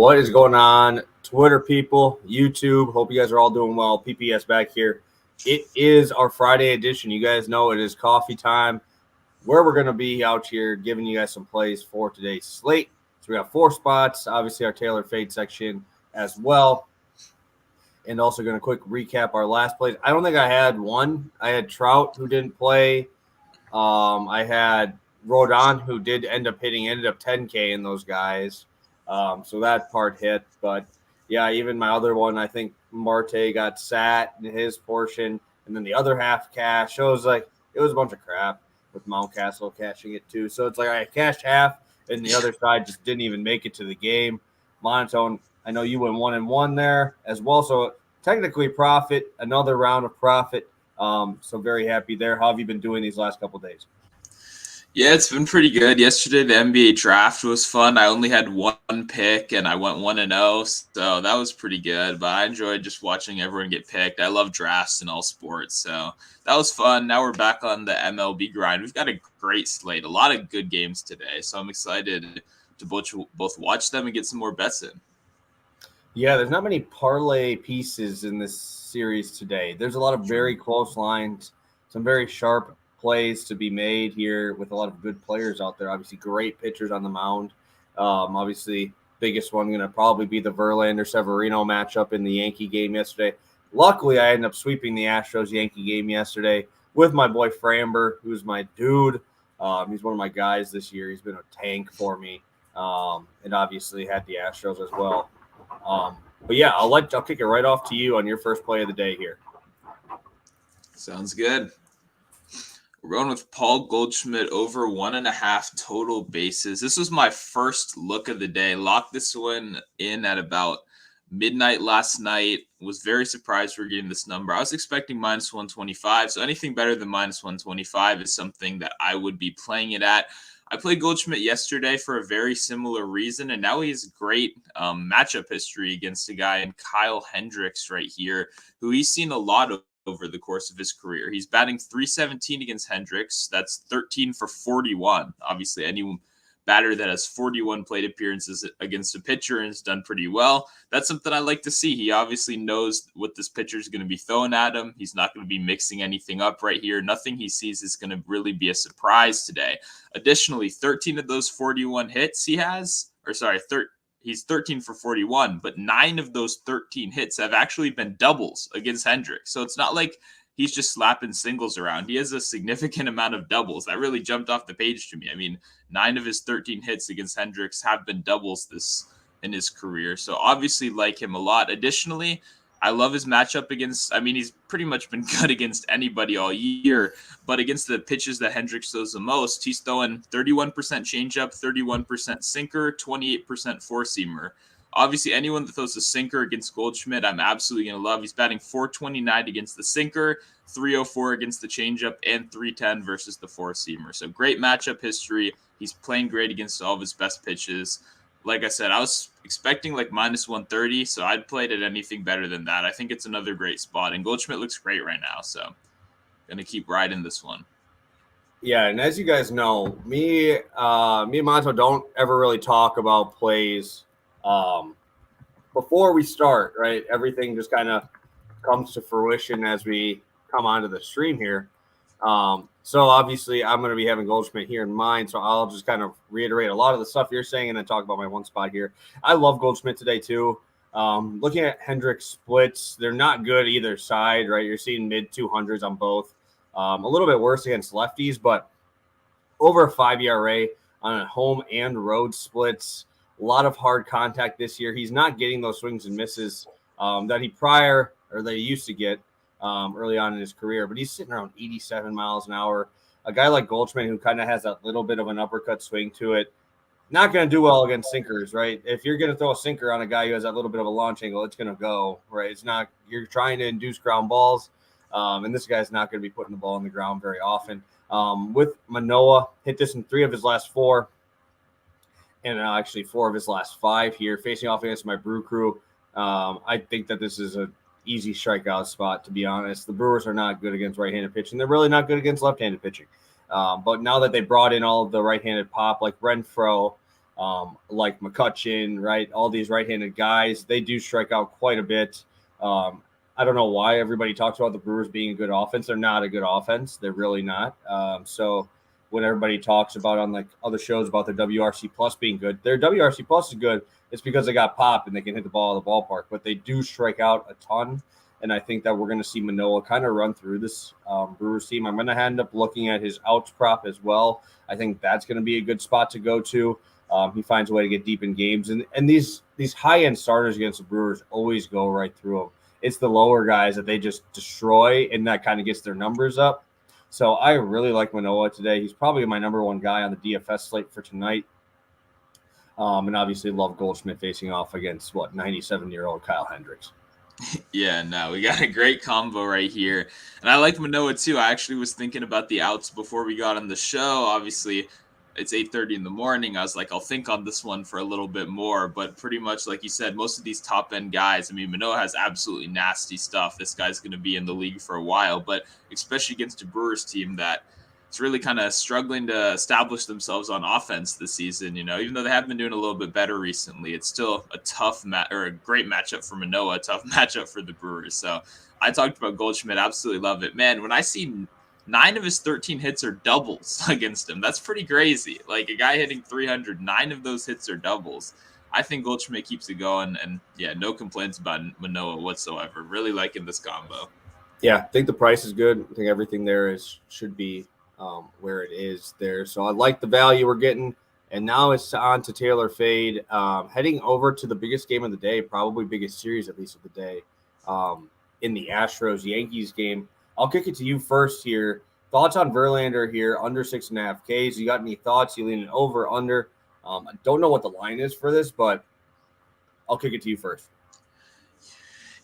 What is going on, Twitter people, YouTube? Hope you guys are all doing well. PPS back here. It is our Friday edition. You guys know it is coffee time, where we're going to be out here giving you guys some plays for today's slate. So we got 4 spots, obviously our Taylor Fade section as well. And also going to quick recap our last plays. I don't think I had one. I had Trout, who didn't play. I had Rodon, who ended up 10K in those guys. So that part hit. But, yeah, even my other one, I think Marte got sat in his portion. And then the other half cash. So it was a bunch of crap with Mountcastle cashing it too. So it's like I cashed half, and the other side just didn't even make it to the game. Monotone, I know you went 1-1 there as well. So technically profit, another round of profit. So very happy there. How have you been doing these last couple of days? Yeah, it's been pretty good. Yesterday, the NBA draft was fun. I only had one pick, and I went 1-0, so that was pretty good. But I enjoyed just watching everyone get picked. I love drafts in all sports, so that was fun. Now we're back on the MLB grind. We've got a great slate, a lot of good games today, so I'm excited to both watch them and get some more bets in. Yeah, there's not many parlay pieces in this series today. There's a lot of very close lines, some very sharp plays to be made here with a lot of good players out there. Obviously, great pitchers on the mound. Obviously, biggest one going to probably be the Verlander-Severino matchup in the Yankee game yesterday. Luckily, I ended up sweeping the Astros-Yankee game yesterday with my boy Framber, who's my dude. He's one of my guys this year. He's been a tank for me, and obviously had the Astros as well. But yeah, I'll kick it right off to you on your first play of the day here. Sounds good. We're going with Paul Goldschmidt over 1.5 total bases. This was my first look of the day. Locked this one in at about midnight last night. Was very surprised we're getting this number. I was expecting -125, so anything better than -125 is something that I would be playing it at. I played Goldschmidt yesterday for a very similar reason, and now he has great matchup history against a guy in Kyle Hendricks right here, who he's seen a lot of over the course of his career. He's batting .317 against Hendricks. That's 13 for 41. Obviously, any batter that has 41 plate appearances against a pitcher and has done pretty well, that's something I like to see. He obviously knows what this pitcher is going to be throwing at him. He's not going to be mixing anything up right here. Nothing he sees is going to really be a surprise today. Additionally, 13 of those 41 hits he's 13 for 41, but 9 of those 13 hits have actually been doubles against Hendricks. So it's not like he's just slapping singles around. He has a significant amount of doubles. That really jumped off the page to me. I mean, 9 of his 13 hits against Hendricks have been doubles in his career. So obviously like him a lot. Additionally, I love his matchup he's pretty much been good against anybody all year, but against the pitches that Hendricks throws the most, he's throwing 31% changeup, 31% sinker, 28% four-seamer. Obviously, anyone that throws a sinker against Goldschmidt, I'm absolutely going to love. He's batting .429 against the sinker, .304 against the changeup, and .310 versus the four-seamer. So great matchup history. He's playing great against all of his best pitches. Like I said, I was expecting like -130, so I'd played at anything better than that. I think it's another great spot, and Goldschmidt looks great right now, so going to keep riding this one. Yeah, and as you guys know, me and Monto don't ever really talk about plays before we start, right? Everything just kind of comes to fruition as we come onto the stream here. So obviously I'm going to be having Goldschmidt here in mind, so I'll just kind of reiterate a lot of the stuff you're saying and then talk about my one spot here. I love Goldschmidt today too. Looking at Hendricks splits, they're not good either side, right? You're seeing mid-200s on both. A little bit worse against lefties, but over a 5 ERA on a home and road splits. A lot of hard contact this year. He's not getting those swings and misses that he used to get early on in his career, but he's sitting around 87 miles an hour. A guy like Goldschmidt, who kind of has that little bit of an uppercut swing to it, not going to do well against sinkers, right? If you're going to throw a sinker on a guy who has that little bit of a launch angle, it's going to go, right? It's not, you're trying to induce ground balls, and this guy's not going to be putting the ball on the ground very often. With Manoah, hit this in 3 of his last 4, and actually 4 of his last 5 here, facing off against my Brew Crew. I think that this is an easy strikeout spot, to be honest. The Brewers are not good against right-handed pitching. They're really not good against left-handed pitching. But now that they brought in all of the right-handed pop, like Renfroe, like McCutchen, right? All these right-handed guys, they do strike out quite a bit. I don't know why everybody talks about the Brewers being a good offense. They're not a good offense. They're really not. So when everybody talks about on like other shows about their WRC plus being good, their WRC plus is good. It's because they got pop and they can hit the ball at the ballpark, but they do strike out a ton. And I think that we're going to see Manoah kind of run through this Brewers team. I'm going to end up looking at his outs prop as well. I think that's going to be a good spot to go to. He finds a way to get deep in games. And these high-end starters against the Brewers always go right through them. It's the lower guys that they just destroy, and that kind of gets their numbers up. So I really like Manoah today. He's probably my number one guy on the DFS slate for tonight. And obviously love Goldschmidt facing off against, 97-year-old Kyle Hendricks. Yeah, no, we got a great combo right here. And I like Manoah too. I actually was thinking about the outs before we got on the show. Obviously, it's 8:30 in the morning. I was like, I'll think on this one for a little bit more. But pretty much like you said, most of these top-end guys, I mean, Manoah has absolutely nasty stuff. This guy's going to be in the league for a while. But especially against a Brewers team that it's really kind of struggling to establish themselves on offense this season. Even though they have been doing a little bit better recently, it's still a tough or a great matchup for Manoah, a tough matchup for the Brewers. So I talked about Goldschmidt. Absolutely love it. Man, when I see 9 of his 13 hits are doubles against him, that's pretty crazy. Like a guy hitting 300, 9 of those hits are doubles. I think Goldschmidt keeps it going. And yeah, no complaints about Manoah whatsoever. Really liking this combo. Yeah, I think the price is good. I think everything there should be where it is there. So I like the value we're getting. And now it's on to Taylor Fade. Heading over to the biggest game of the day, probably biggest series at least of the day, in the Astros-Yankees game. I'll kick it to you first here. Thoughts on Verlander here, under 6.5 Ks. You got any thoughts? You leaning over, under? I don't know what the line is for this, but I'll kick it to you first.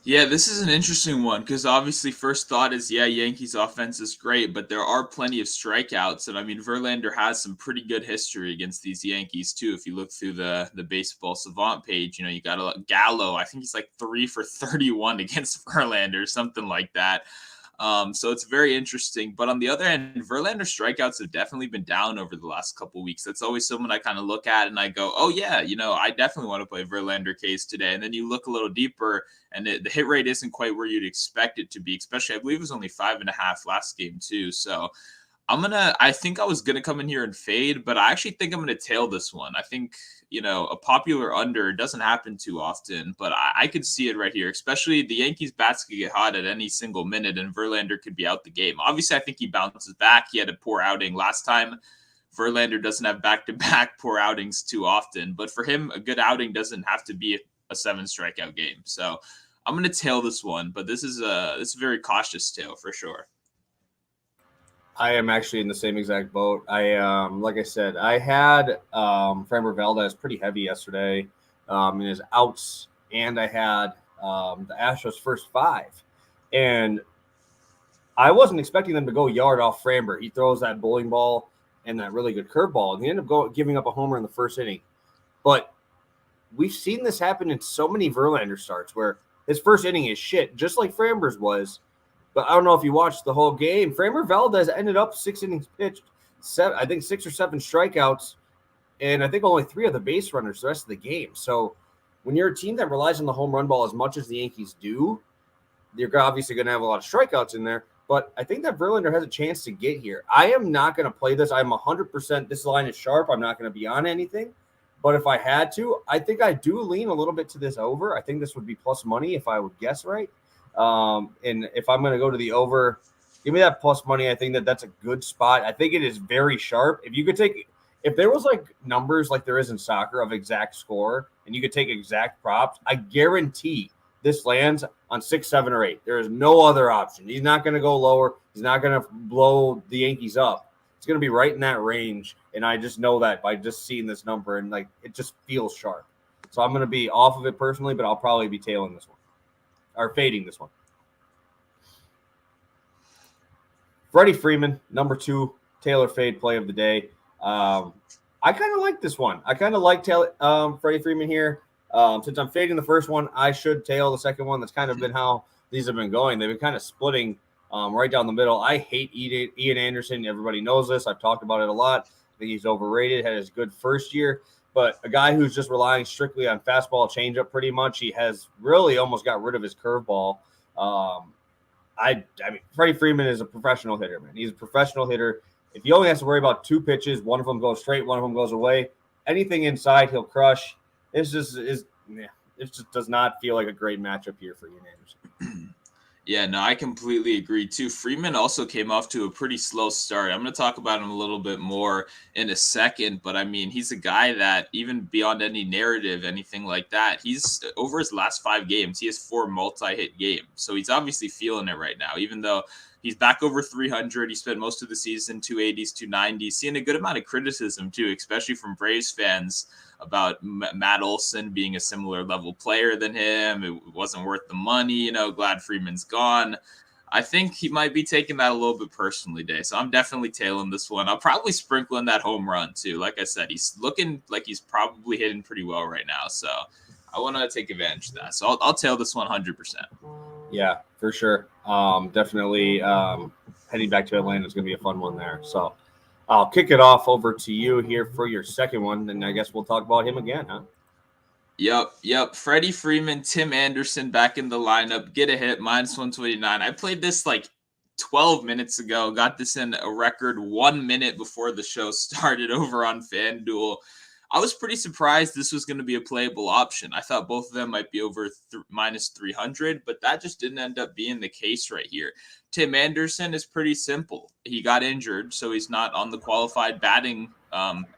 Yeah, this is an interesting one because obviously first thought is, Yankees offense is great, but there are plenty of strikeouts. And I mean, Verlander has some pretty good history against these Yankees too. If you look through the baseball Savant page, you got a Gallo. I think he's like 3 for 31 against Verlander, something like that. So it's very interesting. But on the other end, Verlander strikeouts have definitely been down over the last couple of weeks. That's always someone I kind of look at and I go, oh, yeah, I definitely want to play Verlander case today. And then you look a little deeper and the hit rate isn't quite where you'd expect it to be, especially I believe it was only 5.5 last game, too. So I think I was going to come in here and fade, but I actually think I'm going to tail this one. I think, a popular under doesn't happen too often, but I could see it right here, especially the Yankees bats could get hot at any single minute and Verlander could be out the game. Obviously, I think he bounces back. He had a poor outing last time. Verlander doesn't have back-to-back poor outings too often, but for him, a good outing doesn't have to be a 7-strikeout game. So I'm going to tail this one, but this is a very cautious tail for sure. I am actually in the same exact boat. Like I said, I had Framber Valdez pretty heavy yesterday in his outs, and I had the Astros first 5. And I wasn't expecting them to go yard off Framber. He throws that bowling ball and that really good curveball, and he ended up giving up a homer in the first inning. But we've seen this happen in so many Verlander starts where his first inning is shit, just like Framber's was. But I don't know if you watched the whole game. Framber Valdez ended up 6 innings pitched, 6 or 7 strikeouts, and I think only 3 of the base runners the rest of the game. So when you're a team that relies on the home run ball as much as the Yankees do, you're obviously going to have a lot of strikeouts in there. But I think that Verlander has a chance to get here. I am not going to play this. I'm 100%. This line is sharp. I'm not going to be on anything. But if I had to, I think I do lean a little bit to this over. I think this would be plus money if I would guess right. And if I'm going to go to the over, give me that plus money. I think that's a good spot. I think it is very sharp. If there was like numbers like there is in soccer of exact score and you could take exact props, I guarantee this lands on 6, 7, or 8. There is no other option. He's not going to go lower. He's not going to blow the Yankees up. It's going to be right in that range. And I just know that by just seeing this number and like, it just feels sharp. So I'm going to be off of it personally, but I'll probably be tailing this one. Or fading this one. Freddie Freeman, number 2, Taylor fade play of the day. I kind of like this one. I kind of like Freddie Freeman here. Since I'm fading the first one, I should tail the second one. That's kind of been how these have been going. They've been kind of splitting right down the middle. I hate Ian Anderson. Everybody knows this. I've talked about it a lot. I think he's overrated. Had his good first year. but a guy who's just relying strictly on fastball changeup pretty much. He has really almost got rid of his curveball. I mean, Freddie Freeman is a professional hitter, man. He's a professional hitter. If he only has to worry about 2 pitches, one of them goes straight, one of them goes away, anything inside, he'll crush. It just does not feel like a great matchup here for Ian Anderson. Yeah, no, I completely agree too. Freeman also came off to a pretty slow start. I'm going to talk about him a little bit more in a second, but I mean, he's a guy that even beyond any narrative, anything like that, he's over his last 5 games, he has 4 multi-hit games. So he's obviously feeling it right now, even though he's back over 300. He spent most of the season 280s, 290s, seeing a good amount of criticism too, especially from Braves fans about Matt Olson being a similar level player than him. It wasn't worth the money, glad Freeman's gone. I think he might be taking that a little bit personally today. So I'm definitely tailing this one. I'll probably sprinkle in that home run too. Like I said, he's looking like he's probably hitting pretty well right now. So I want to take advantage of that. So I'll tail this one 100%. Yeah, for sure. Definitely heading back to Atlanta is going to be a fun one there. So I'll kick it off over to you here for your second one, and I guess we'll talk about him again, huh? Yep. Freddie Freeman, Tim Anderson back in the lineup. Get a hit, -129. I played this like 12 minutes ago. Got this in a record 1 minute before the show started over on FanDuel. I was pretty surprised this was going to be a playable option. I thought both of them might be over -300, but that just didn't end up being the case right here. Tim Anderson is pretty simple. He got injured, so he's not on the qualified batting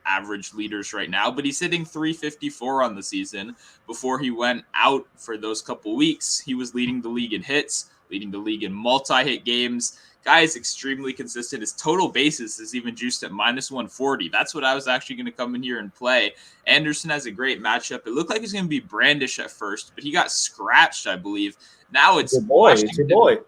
average leaders right now, but he's hitting .354 on the season. Before he went out for those couple weeks, he was leading the league in hits, leading the league in multi-hit games. Guy is extremely consistent. His total bases is even juiced at -140. That's what I was actually going to come in here and play. Anderson has a great matchup. It looked like he's going to be Brandish at first, but he got scratched, I believe. Now it's your boy. Washington. It's your boy.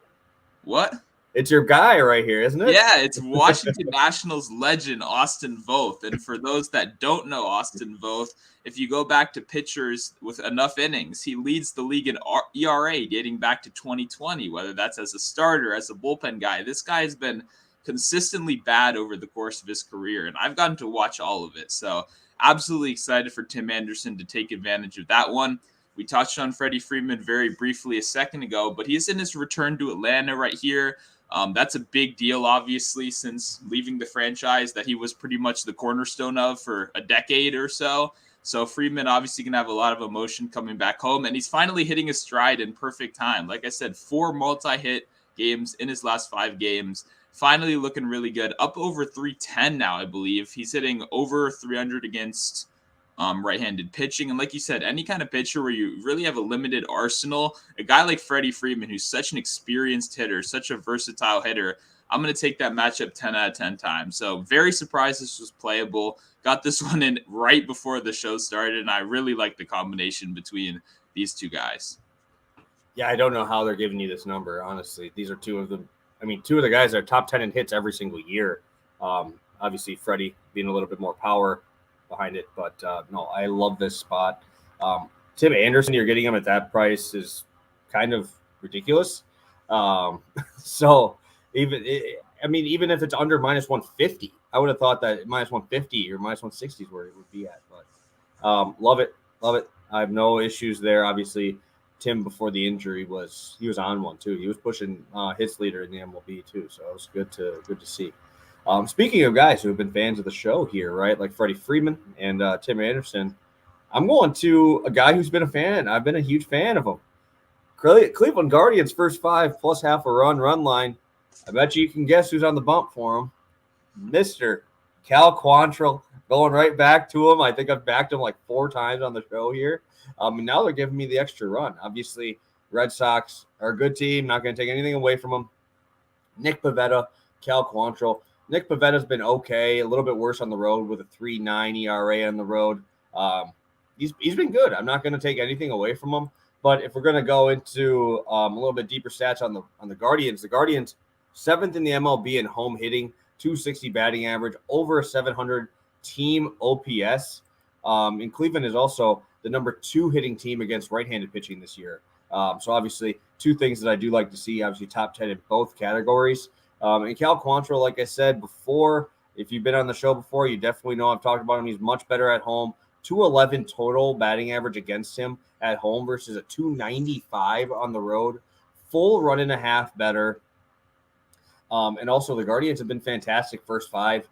What? It's your guy right here, isn't it? Yeah, it's Washington Nationals legend Austin Voth. And for those that don't know Austin Voth, if you go back to pitchers with enough innings, he leads the league in ERA dating back to 2020, whether that's as a starter, as a bullpen guy. This guy has been consistently bad over the course of his career, and I've gotten to watch all of it. So absolutely excited for Tim Anderson to take advantage of that one. We touched on Freddie Freeman very briefly a second ago, but he's in his return to Atlanta right here. That's a big deal, obviously, since leaving the franchise that he was pretty much the cornerstone of for a decade or so. So Freeman obviously going to have a lot of emotion coming back home, and he's finally hitting his stride in perfect time. Like I said, 4 multi-hit games in his last 5 games. Finally looking really good. Up over 310 now, I believe. He's hitting over 300 against right-handed pitching. And like you said, any kind of pitcher where you really have a limited arsenal, a guy like Freddie Freeman, who's such an experienced hitter, such a versatile hitter, I'm going to take that matchup 10 out of 10 times. So very surprised this was playable. Got this one in right before the show started, and I really like the combination between these two guys. Yeah, I don't know how they're giving you this number, honestly. These are two of the guys that are top 10 in hits every single year. Obviously, Freddie being a little bit more power behind it, but no, I love this spot. Tim Anderson, you're getting him at that price is kind of ridiculous. So even if it's under -150, I would have thought that -150 or -160 is where it would be at. But love it. I have no issues there. Obviously, Tim before the injury he was on one too. He was pushing hits leader in the MLB too, so it was good to see. Speaking of guys who have been fans of the show here, right, like Freddie Freeman and Tim Anderson, I'm going to a guy who's been a fan. I've been a huge fan of him. Cleveland Guardians first 5 plus half a run line. I bet you can guess who's on the bump for him. Mr. Cal Quantrill, going right back to him. I think I've backed him like 4 times on the show here. And now they're giving me the extra run. Obviously, Red Sox are a good team. Not going to take anything away from them. Nick Pivetta, Cal Quantrill. Nick Pavetta's been okay, a little bit worse on the road with a 3.9 ERA on the road. He's been good. I'm not going to take anything away from him. But if we're going to go into a little bit deeper stats on the Guardians 7th in the MLB in home hitting, 260 batting average, over a 700 team OPS. And Cleveland is also the number 2 hitting team against right-handed pitching this year. So obviously 2 things that I do like to see, obviously top 10 in both categories. And Cal Quantrill, like I said before, if you've been on the show before, you definitely know I've talked about him. He's much better at home, 211 total batting average against him at home versus a 295 on the road. Full run and a half better. And also the Guardians have been fantastic first 5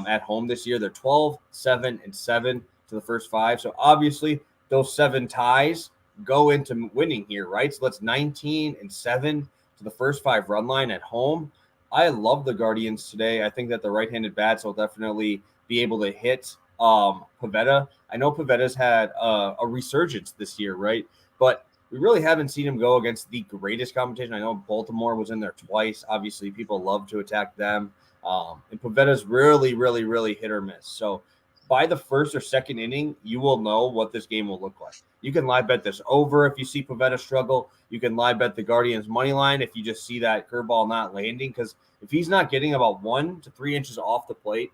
at home this year. They're 12, 7, and 7 to the first 5. So obviously those 7 ties go into winning here, right? So that's 19 and 7 to the first 5 run line at home. I love the Guardians today. I think that the right-handed bats will definitely be able to hit Pivetta. I know Pivetta's had a resurgence this year, right? But we really haven't seen him go against the greatest competition. I know Baltimore was in there twice. Obviously, people love to attack them. And Pivetta's really, really, really hit or miss. So by the first or second inning, you will know what this game will look like. You can live bet this over if you see Pivetta struggle. You can live bet the Guardians money line if you just see that curveball not landing. Because if he's not getting about 1 to 3 inches off the plate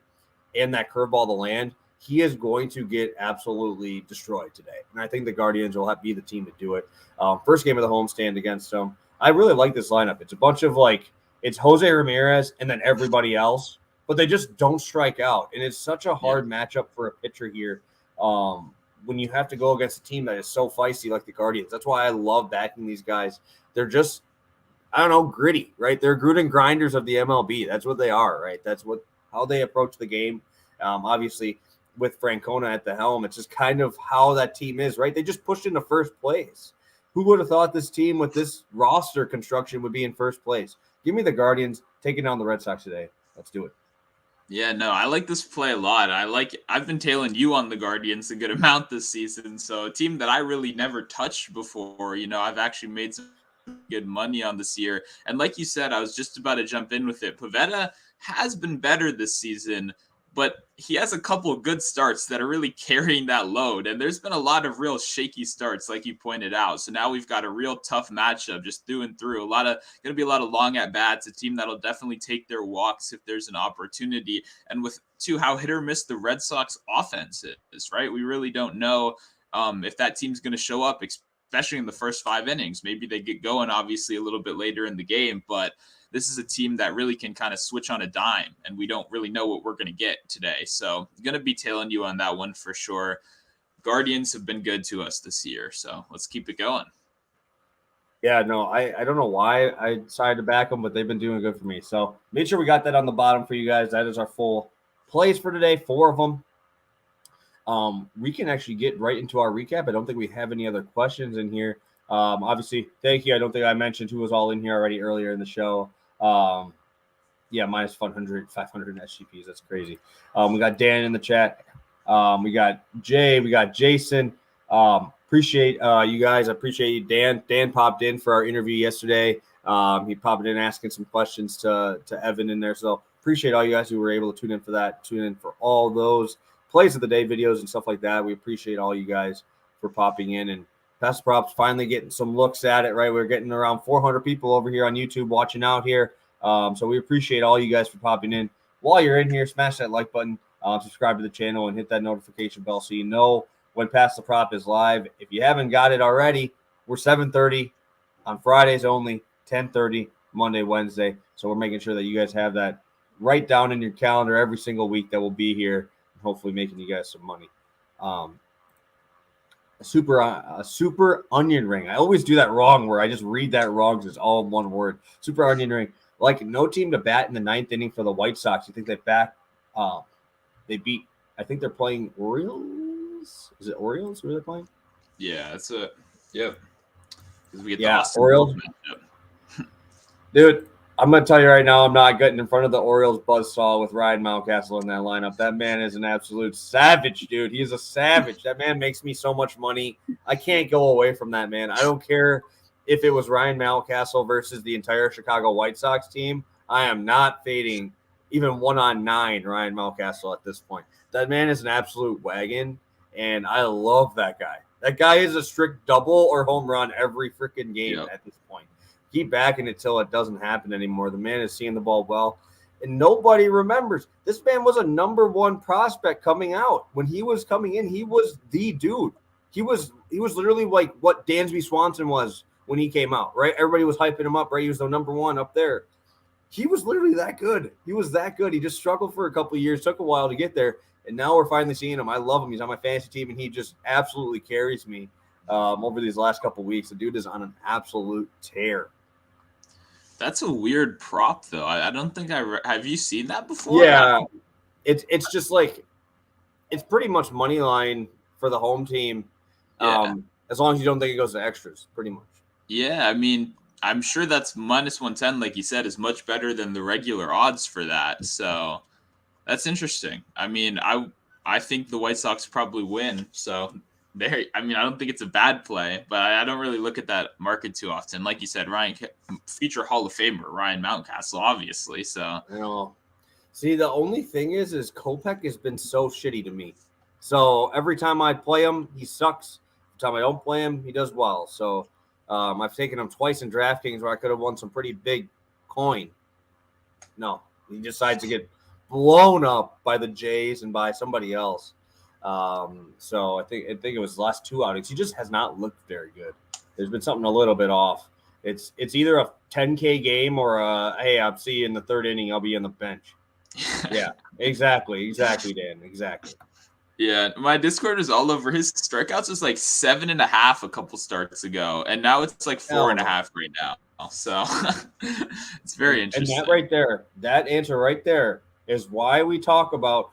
and that curveball to land, he is going to get absolutely destroyed today. And I think the Guardians will be the team to do it. First game of the homestand against them. I really like this lineup. It's a bunch of it's Jose Ramirez and then everybody else, but they just don't strike out. And it's such a hard matchup for a pitcher here when you have to go against a team that is so feisty like the Guardians. That's why I love backing these guys. They're just, gritty, right? They're grit and grinders of the MLB. That's what they are, right? That's how they approach the game. Obviously, with Francona at the helm, it's just kind of how that team is, right? They just pushed into first place. Who would have thought this team with this roster construction would be in first place? Give me the Guardians taking down the Red Sox today. Let's do it. Yeah, no, I like this play a lot. I've been tailing you on the Guardians a good amount this season. So a team that I really never touched before, I've actually made some good money on this year. And like you said, I was just about to jump in with it. Pivetta has been better this season, but he has a couple of good starts that are really carrying that load. And there's been a lot of real shaky starts, like you pointed out. So now we've got a real tough matchup just through and through. Going to be a lot of long at bats, a team that'll definitely take their walks if there's an opportunity. And with how hit or miss the Red Sox offense is, right? We really don't know if that team's going to show up, especially in the first 5 innings. Maybe they get going, obviously, a little bit later in the game, but this is a team that really can kind of switch on a dime, and we don't really know what we're going to get today. So I'm going to be tailing you on that one for sure. Guardians have been good to us this year, so let's keep it going. Yeah, no, I don't know why I decided to back them, but they've been doing good for me. So make sure we got that on the bottom for you guys. That is our full plays for today, 4 of them. We can actually get right into our recap. I don't think we have any other questions in here. Obviously, thank you. I don't think I mentioned who was all in here already earlier in the show. Minus 500 SGPs. That's crazy. We got Dan in the chat. We got Jay. We got Jason. Appreciate you guys. I appreciate you. Dan popped in for our interview yesterday. He popped in asking some questions to Evan in there. So appreciate all you guys who were able to tune in for that. Tune in for all those plays of the day videos and stuff like that. We appreciate all you guys for popping in, and Best Props finally getting some looks at it, right? We're getting around 400 people over here on YouTube watching out here. So we appreciate all you guys for popping in. While you're in here, smash that like button, subscribe to the channel, and hit that notification bell so you know when Pass the Prop is live. If you haven't got it already, we're 7:30 on Fridays only, 10:30 Monday, Wednesday. So we're making sure that you guys have that right down in your calendar every single week that we'll be here, and hopefully making you guys some money. A super onion ring. I always do that wrong where I just read that wrong because it's all in one word. Super onion ring. Like no team to bat in the 9th inning for the White Sox. You think they beat, I think they're playing Orioles. Is it Orioles? Who are they playing? Yeah, that's it. Yep. We get the Orioles. Dude, I'm going to tell you right now, I'm not getting in front of the Orioles buzzsaw with Ryan Mountcastle in that lineup. That man is an absolute savage, dude. He is a savage. That man makes me so much money. I can't go away from that man. I don't care if it was Ryan Mountcastle versus the entire Chicago White Sox team. I am not fading even 1-on-9 Ryan Mountcastle at this point. That man is an absolute wagon, and I love that guy. That guy is a strict double or home run every freaking game at this point. Keep backing it till it doesn't happen anymore. The man is seeing the ball well, and nobody remembers. This man was a number 1 prospect coming out. When he was coming in, he was the dude. He was literally like what Dansby Swanson was when he came out, right? Everybody was hyping him up, right? He was the number 1 up there. He was literally that good. He was that good. He just struggled for a couple of years, took a while to get there, And now we're finally seeing him. I love him. He's on my fantasy team, and he just absolutely carries me over these last couple weeks. The dude is on an absolute tear. That's a weird prop, though. I don't think have you seen that before? Yeah, it's just like it's pretty much money line for the home team. As long as you don't think it goes to extras, pretty much. Yeah, I mean, I'm sure that's minus 110, like you said, is much better than the regular odds for that. So that's interesting. I mean, I think the White Sox probably win. So I don't think it's a bad play, but I don't really look at that market too often. Like you said, future Hall of Famer Ryan Mountcastle, obviously. So see, the only thing is Kopech has been so shitty to me. So every time I play him, he sucks. Every time I don't play him, he does well. So I've taken him twice in DraftKings where I could have won some pretty big coin. No, he decides to get blown up by the Jays and by somebody else. So I think it was the last 2 outings. He just has not looked very good. There's been something a little bit off. It's either a 10K game or hey, I'll see you in the 3rd inning. I'll be on the bench. Yeah, exactly, Dan, exactly. Yeah, my Discord is all over. His strikeouts was like 7.5 a couple starts ago, and now it's like 4.5 right now. So it's very interesting. And that answer right there is why we talk about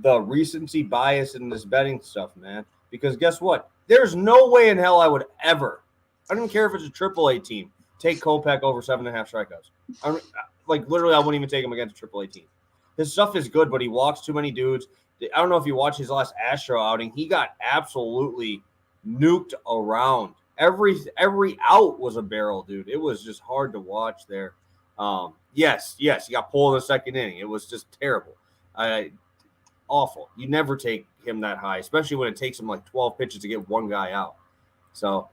the recency bias in this betting stuff, man. Because guess what? There's no way in hell I would ever, I don't care if it's a AAA team, take Kopech over 7.5 strikeouts. Literally, I wouldn't even take him against a AAA team. His stuff is good, but he walks too many dudes. I don't know if you watched his last Astro outing. He got absolutely nuked around. Every out was a barrel, dude. It was just hard to watch there. Yes, he got pulled in the 2nd inning. It was just terrible. Awful. You never take him that high, especially when it takes him like 12 pitches to get one guy out. So,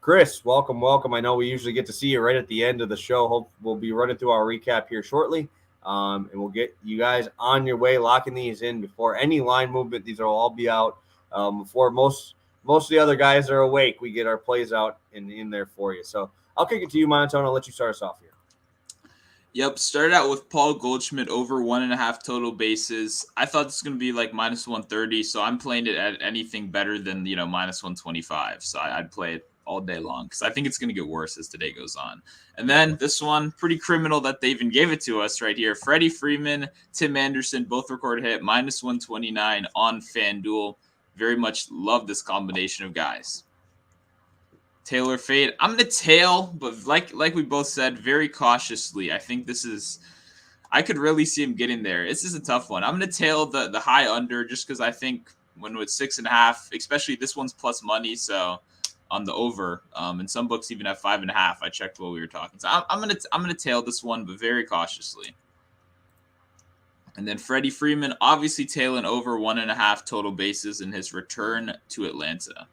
Chris, welcome. I know we usually get to see you right at the end of the show. Hope we'll be running through our recap here shortly. And we'll get you guys on your way, locking these in before any line movement. These will all be out before most of the other guys are awake. We get our plays out in there for you. So I'll kick it to you, Monotone. I'll let you start us off here. Yep, started out with Paul Goldschmidt over 1.5 total bases. I thought this was going to be like minus 130, so I'm playing it at anything better than, minus 125. So I'd play it all day long because I think it's going to get worse as today goes on. And then this one, pretty criminal that they even gave it to us right here. Freddie Freeman, Tim Anderson, both recorded hit, minus 129 on FanDuel. Very much love this combination of guys. Taylor fade. I'm going to tail, but like we both said, very cautiously. I think I could really see him getting there. This is a tough one. I'm going to tail the high under just because I think when it's 6.5, especially this one's plus money, so on the over, and some books even have 5.5. I checked while we were talking. So I'm gonna tail this one, but very cautiously. And then Freddie Freeman, obviously tailing over 1.5 total bases in his return to Atlanta.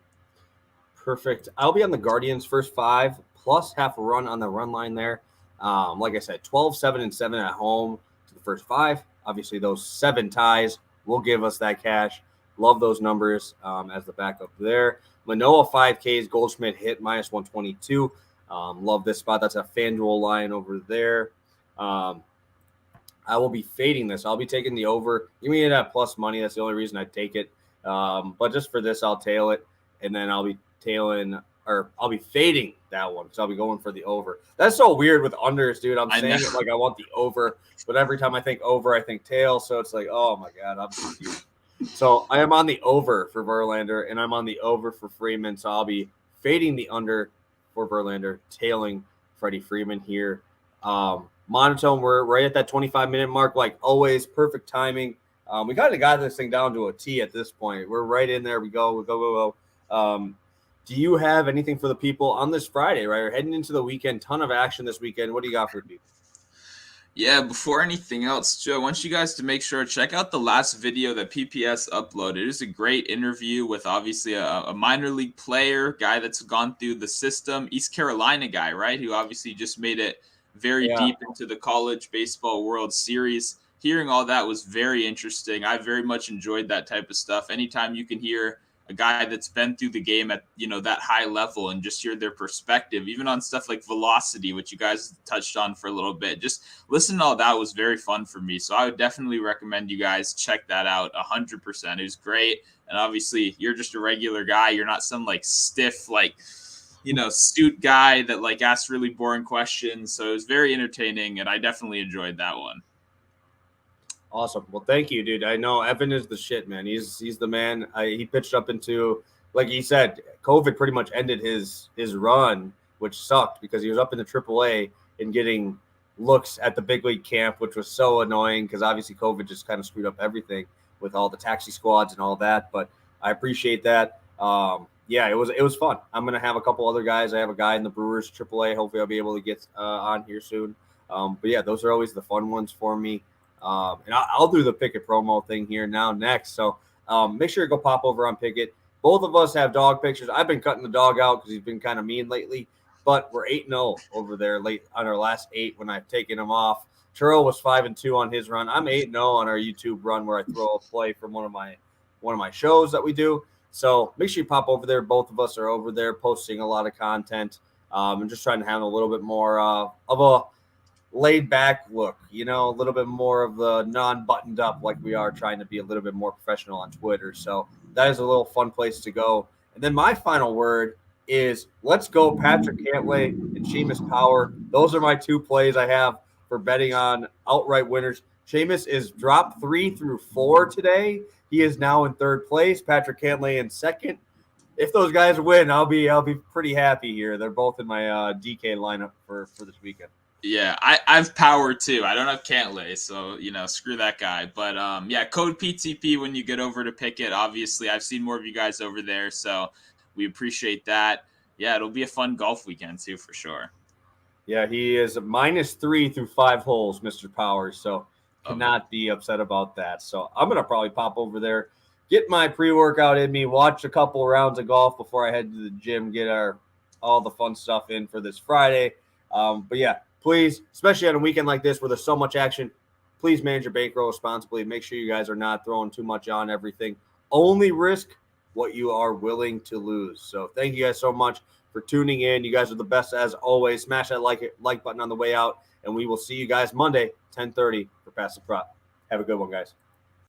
Perfect. I'll be on the Guardians first 5 plus half a run on the run line there. Like I said, 12, 7, and 7 at home to the first 5. Obviously, those 7 ties will give us that cash. Love those numbers as the backup there. Manoah 5Ks, Goldschmidt hit minus 122. Love this spot. That's a FanDuel line over there. I will be fading this. I'll be taking the over. Give me that plus money. That's the only reason I take it. But just for this, I'll tail it. And then I'll be fading that one because I'll be going for the over. That's so weird with unders, dude. I'm saying it like I want the over, but every time I think over, I think tail. So it's like, oh my God, I'm confused. So I am on the over for Verlander, and I'm on the over for Freeman. So I'll be fading the under for Verlander, tailing Freddie Freeman here. Monotone, we're right at that 25-minute mark, like always. Perfect timing. We kind of got this thing down to a T at this point. We're right in there. We go. Do you have anything for the people on this Friday, right? We're heading into the weekend. Ton of action this weekend. What do you got for people? Yeah, before anything else, Joe, I want you guys to make sure to check out the last video that PPS uploaded. It is a great interview with obviously a minor league player, guy that's gone through the system, East Carolina guy, right? Who obviously just made it very deep into the college baseball World Series. Hearing all that was very interesting. I very much enjoyed that type of stuff. Anytime you can hear a guy that's been through the game at, that high level, and just hear their perspective, even on stuff like velocity, which you guys touched on for a little bit. Just listen to all that was very fun for me. So I would definitely recommend you guys check that out 100%. It was great. And obviously you're just a regular guy. You're not some like stiff, astute guy that like asked really boring questions. So it was very entertaining, and I definitely enjoyed that one. Awesome. Well, thank you, dude. I know Evan is the shit, man. He's the man. He pitched up into, like he said, COVID pretty much ended his run, which sucked because he was up in the AAA and getting looks at the big league camp, which was so annoying because obviously COVID just kind of screwed up everything with all the taxi squads and all that. But I appreciate that. Yeah, it was fun. I'm gonna have a couple other guys. I have a guy in the Brewers AAA. Hopefully, I'll be able to get on here soon. But yeah, those are always the fun ones for me. And I'll do the Pikkit promo thing here next. So make sure you go pop over on Pikkit. Both of us have dog pictures. I've been cutting the dog out because he's been kind of mean lately. But we're 8-0 over there late on our last 8 when I've taken him off. Churro was 5-2 on his run. I'm 8-0 on our YouTube run where I throw a play from one of my shows that we do. So make sure you pop over there. Both of us are over there posting a lot of content. And just trying to have a little bit more of a laid back look, a little bit more of the non-buttoned up, like we are trying to be a little bit more professional on Twitter. So that is a little fun place to go. And then my final word is let's go Patrick Cantlay and Seamus Power. Those are my 2 plays I have for betting on outright winners. Seamus is dropped 3 through 4 today. He is now in 3rd place. Patrick Cantlay in 2nd. If those guys win, I'll be pretty happy here. They're both in my DK lineup for this weekend. Yeah, I've Power too. I don't have Cantlay, so screw that guy. But yeah, code PTP when you get over to Pikkit. Obviously, I've seen more of you guys over there, so we appreciate that. Yeah, it'll be a fun golf weekend too for sure. Yeah, he is -3 through 5 holes, Mr. Powers. So cannot be upset about that. So I'm gonna probably pop over there, get my pre-workout in me, watch a couple rounds of golf before I head to the gym, get all the fun stuff in for this Friday. But yeah. Please, especially on a weekend like this where there's so much action, please manage your bankroll responsibly. Make sure you guys are not throwing too much on everything. Only risk what you are willing to lose. So thank you guys so much for tuning in. You guys are the best as always. Smash that like button on the way out, and we will see you guys Monday, 10:30 for Pass the Prop. Have a good one, guys.